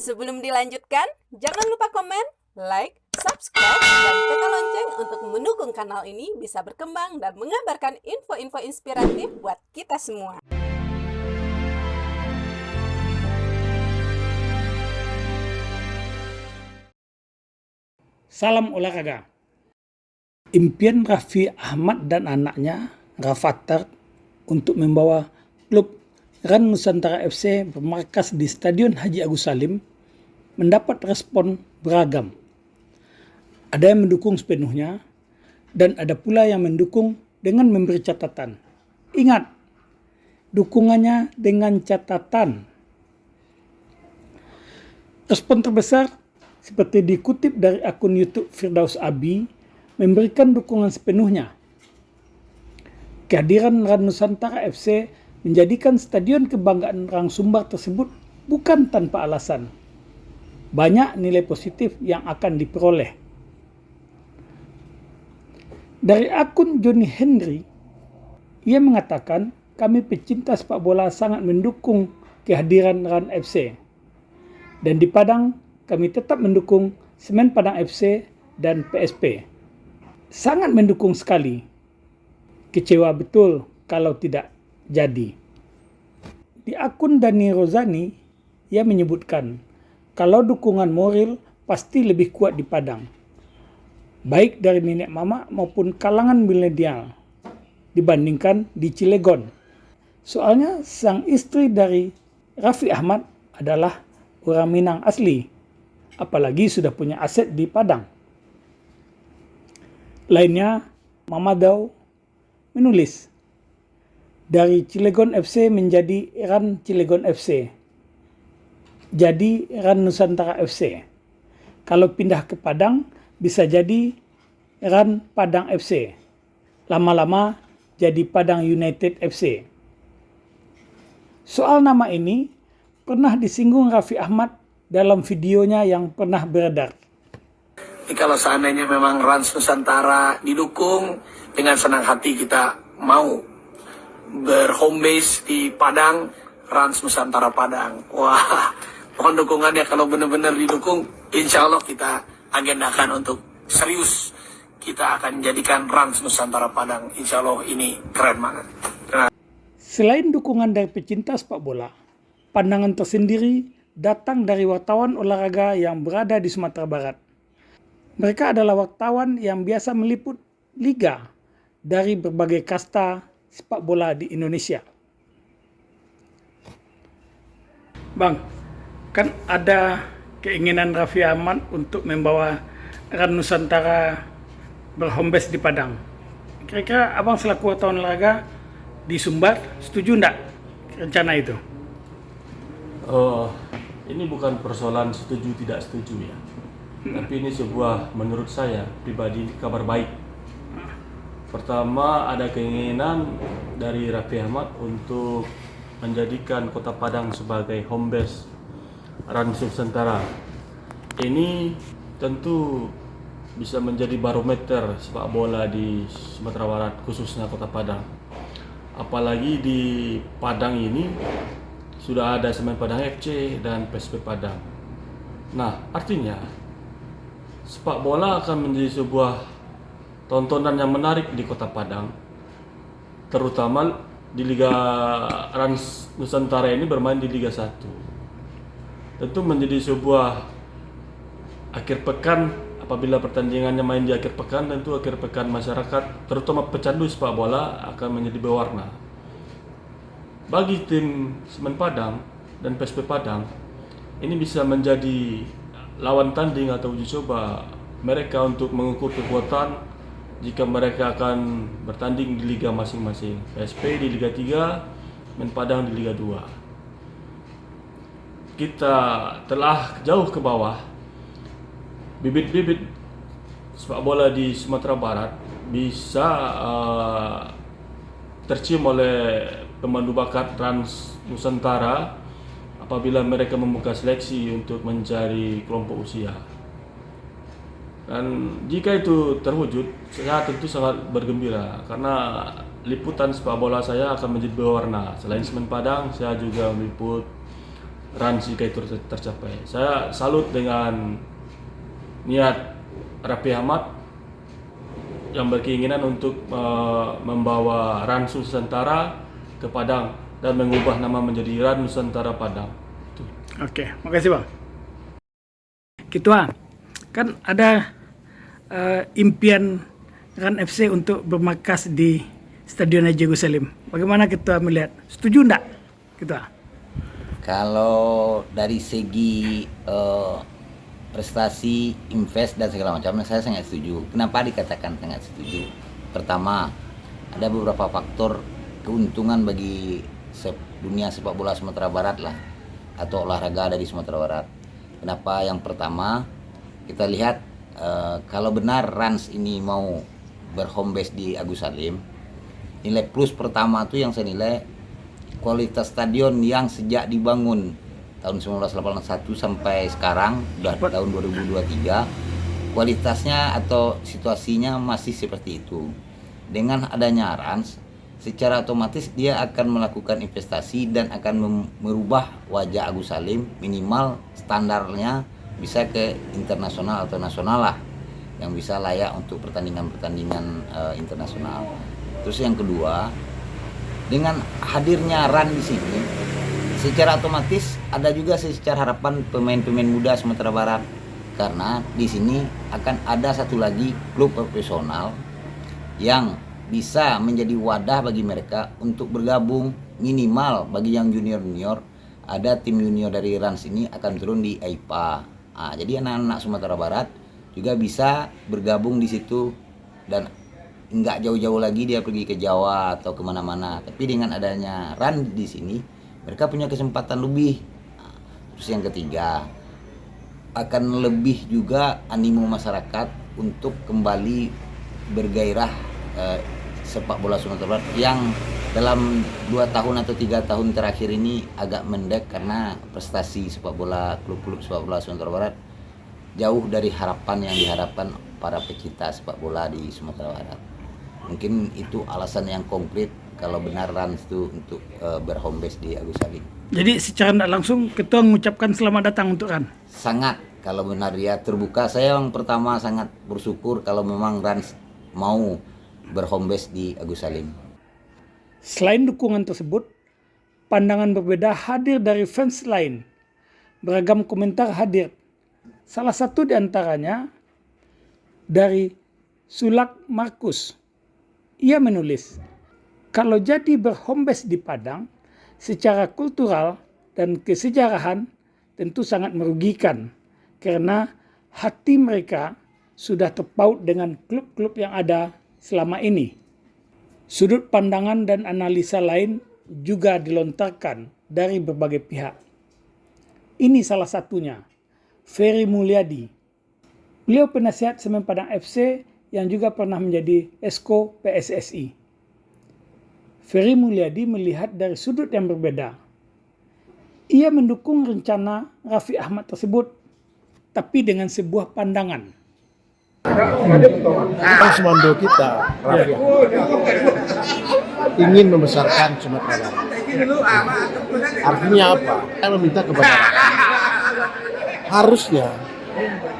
Sebelum dilanjutkan, jangan lupa komen, like, subscribe, dan tekan lonceng untuk mendukung kanal ini bisa berkembang dan mengabarkan info-info inspiratif buat kita semua. Salam olahraga. Impian Raffi Ahmad dan anaknya Rafathar untuk membawa klub Ran Nusantara FC bermarkas di Stadion Haji Agus Salim mendapat respon beragam. Ada yang mendukung sepenuhnya dan ada pula yang mendukung dengan memberi catatan. Ingat, dukungannya dengan catatan. Respon terbesar seperti dikutip dari akun YouTube Firdaus Abi, memberikan dukungan sepenuhnya. Kehadiran Ran Nusantara FC menjadikan stadion kebanggaan Rang Sumbar tersebut bukan tanpa alasan. Banyak nilai positif yang akan diperoleh. Dari akun Johnny Henry, ia mengatakan, kami pecinta sepak bola sangat mendukung kehadiran Ran FC. Dan di Padang, kami tetap mendukung Semen Padang FC dan PSP. Sangat mendukung sekali. Kecewa betul kalau tidak jadi. Di akun Dani Rozani, ia menyebutkan kalau dukungan moral pasti lebih kuat di Padang. Baik dari nenek mama maupun kalangan milenial dibandingkan di Cilegon. Soalnya sang istri dari Raffi Ahmad adalah orang Minang asli. Apalagi sudah punya aset di Padang. Lainnya, Mama Dau menulis, dari Cilegon FC menjadi Ran Cilegon FC. Jadi Ran Nusantara FC. Kalau pindah ke Padang, bisa jadi Ran Padang FC. Lama-lama jadi Padang United FC. Soal nama ini pernah disinggung Raffi Ahmad dalam videonya yang pernah beredar. Kalau seandainya memang Rans Nusantara didukung, dengan senang hati kita mau berhome base di Padang, Rans Nusantara Padang. Wah, mohon dukungannya kalau benar-benar didukung, insya Allah kita agendakan untuk serius. Kita akan jadikan Rans Nusantara Padang. Insya Allah ini keren banget. Selain dukungan dari pecinta sepak bola, pandangan tersendiri datang dari wartawan olahraga yang berada di Sumatera Barat. Mereka adalah wartawan yang biasa meliput liga dari berbagai kasta sepak bola di Indonesia. Bang, kan ada keinginan Raffi Ahmad untuk membawa Ran Nusantara berhombes di Padang. Kira-kira abang selaku wartawan olahraga di Sumbar setuju enggak rencana itu? Ini bukan persoalan setuju tidak setuju ya. Tapi ini sebuah, menurut saya pribadi, kabar baik. Pertama, ada keinginan dari Raffi Ahmad untuk menjadikan Kota Padang sebagai home base Ran Nusantara. Ini tentu bisa menjadi barometer sepak bola di Sumatera Barat, khususnya Kota Padang. Apalagi di Padang ini sudah ada Semen Padang FC dan PSP Padang. Nah, artinya sepak bola akan menjadi sebuah tontonan yang menarik di Kota Padang, terutama di Liga Rans Nusantara ini bermain di Liga 1. Tentu menjadi sebuah akhir pekan, apabila pertandingannya main di akhir pekan, tentu akhir pekan masyarakat, terutama pecandu sepak bola, akan menjadi berwarna. Bagi tim Semen Padang dan PSP Padang, ini bisa menjadi lawan tanding atau uji coba mereka untuk mengukur kekuatan jika mereka akan bertanding di liga masing-masing. PSP di Liga 3, Semen Padang di Liga 2. Kita telah jauh ke bawah. Bibit-bibit sepak bola di Sumatera Barat bisa tercium oleh pemandu bakat Rans Nusantara apabila mereka membuka seleksi untuk mencari kelompok usia. Dan jika itu terwujud, saya tentu sangat bergembira karena liputan sepak bola saya akan menjadi berwarna. Selain Semen Padang, saya juga meliput Rans jika itu tercapai. Saya salut dengan niat Raffi Ahmad yang berkeinginan untuk membawa Rans Nusantara ke Padang dan mengubah nama menjadi Rans Nusantara Padang. Itu. Oke, makasih Bang. Ketua, kan ada impian Ran FC untuk bermarkas di Stadion Haji Agus Salim. Bagaimana Ketua melihat? Setuju enggak, Ketua? Kalau dari segi prestasi, invest dan segala macamnya saya sangat setuju. Kenapa dikatakan sangat setuju? Pertama, ada beberapa faktor keuntungan bagi dunia sepak bola Sumatera Barat lah, atau olahraga dari Sumatera Barat. Kenapa? Yang pertama, kita lihat kalau benar Rans ini mau berhome base di Agus Salim, nilai plus pertama tuh yang saya nilai kualitas stadion yang sejak dibangun tahun 1981 sampai sekarang udah tahun 2023, kualitasnya atau situasinya masih seperti itu. Dengan adanya Rans, secara otomatis dia akan melakukan investasi dan akan merubah wajah Agus Salim, minimal standarnya bisa ke internasional atau nasional lah, yang bisa layak untuk pertandingan-pertandingan internasional. Terus yang kedua, dengan hadirnya Ran di sini, secara otomatis ada juga secara harapan pemain-pemain muda Sumatera Barat, karena di sini akan ada satu lagi klub profesional yang bisa menjadi wadah bagi mereka untuk bergabung. Minimal bagi yang junior-junior, ada tim junior dari Rans ini akan turun di AIPA. Jadi anak-anak Sumatera Barat juga bisa bergabung di situ dan nggak jauh-jauh lagi dia pergi ke Jawa atau kemana-mana. Tapi dengan adanya Ran di sini, mereka punya kesempatan lebih. Terus yang ketiga, akan lebih juga animo masyarakat untuk kembali bergairah sepak bola Sumatera Barat yang dalam 2 tahun atau 3 tahun terakhir ini agak mendek karena prestasi sepak bola klub-klub sepak bola Sumatera Barat jauh dari harapan yang diharapkan para pecinta sepak bola di Sumatera Barat. Mungkin itu alasan yang konkret kalau benar Rans itu untuk berhome base di Agus Salim. Jadi secara tidak langsung Ketua mengucapkan selamat datang untuk Ran. Sangat, kalau benar dia terbuka. Saya yang pertama sangat bersyukur kalau memang Rans mau berhome base di Agus Salim. Selain dukungan tersebut, pandangan berbeda hadir dari fans lain. Beragam komentar hadir. Salah satu di antaranya dari Sulak Markus. Ia menulis, kalau jadi berhome base di Padang, secara kultural dan kesejarahan tentu sangat merugikan karena hati mereka sudah terpaut dengan klub-klub yang ada selama ini. Sudut pandangan dan analisa lain juga dilontarkan dari berbagai pihak. Ini salah satunya, Ferry Mulyadi. Beliau penasihat Semen Padang FC yang juga pernah menjadi Esko PSSI. Ferry Mulyadi melihat dari sudut yang berbeda. Ia mendukung rencana Raffi Ahmad tersebut, tapi dengan sebuah pandangan. Sumanto kita, Raffi ingin membesarkan Sumatera Barat. Artinya apa? Saya meminta kepada harusnya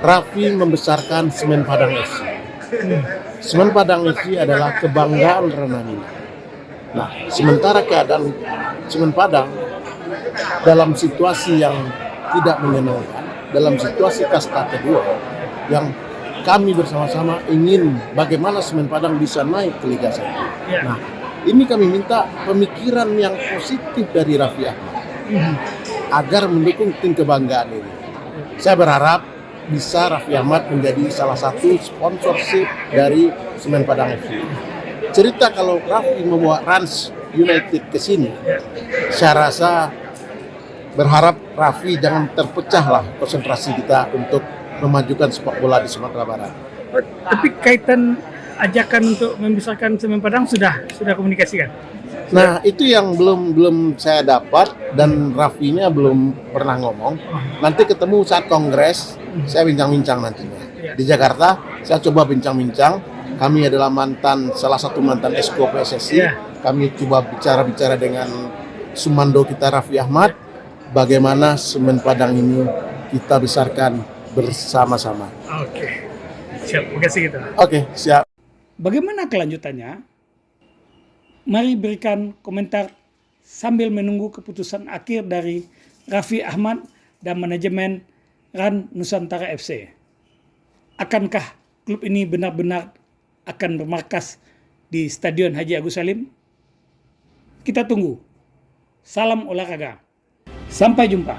Raffi membesarkan Semen Padang FC. Semen Padang FC adalah kebanggaan Ranamina. Nah, sementara keadaan Semen Padang dalam situasi yang tidak menyenangkan, dalam situasi kasta kedua, yang kami bersama-sama ingin bagaimana Semen Padang bisa naik ke Liga 1. Nah, ini kami minta pemikiran yang positif dari Raffi Ahmad agar mendukung tim kebanggaan ini. Saya berharap bisa Raffi Ahmad menjadi salah satu sponsorship dari Semen Padang FC. Cerita kalau Raffi membawa Rans United ke sini, saya rasa berharap Raffi jangan terpecah lah konsentrasi kita untuk memajukan sepak bola di Sumatera Barat. Tapi kaitan ajakan untuk membesarkan Semen Padang sudah komunikasikan? Nah, itu yang belum saya dapat dan Raffinya belum pernah ngomong. Nanti ketemu saat kongres, saya bincang-bincang nantinya. Di Jakarta, saya coba bincang-bincang. Kami adalah salah satu mantan Esko PSSI. Kami coba bicara-bicara dengan Sumando kita Raffi Ahmad bagaimana Semen Padang ini kita besarkan bersama-sama. Oke. Siap, makasih kita. Oke, siap. Bagaimana kelanjutannya? Mari berikan komentar sambil menunggu keputusan akhir dari Raffi Ahmad dan manajemen RAN Nusantara FC. Akankah klub ini benar-benar akan bermarkas di Stadion Haji Agus Salim? Kita tunggu. Salam olahraga. Sampai jumpa.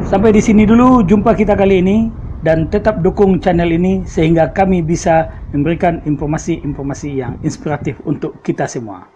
Sampai di sini dulu jumpa kita kali ini, dan tetap dukung channel ini sehingga kami bisa memberikan informasi-informasi yang inspiratif untuk kita semua.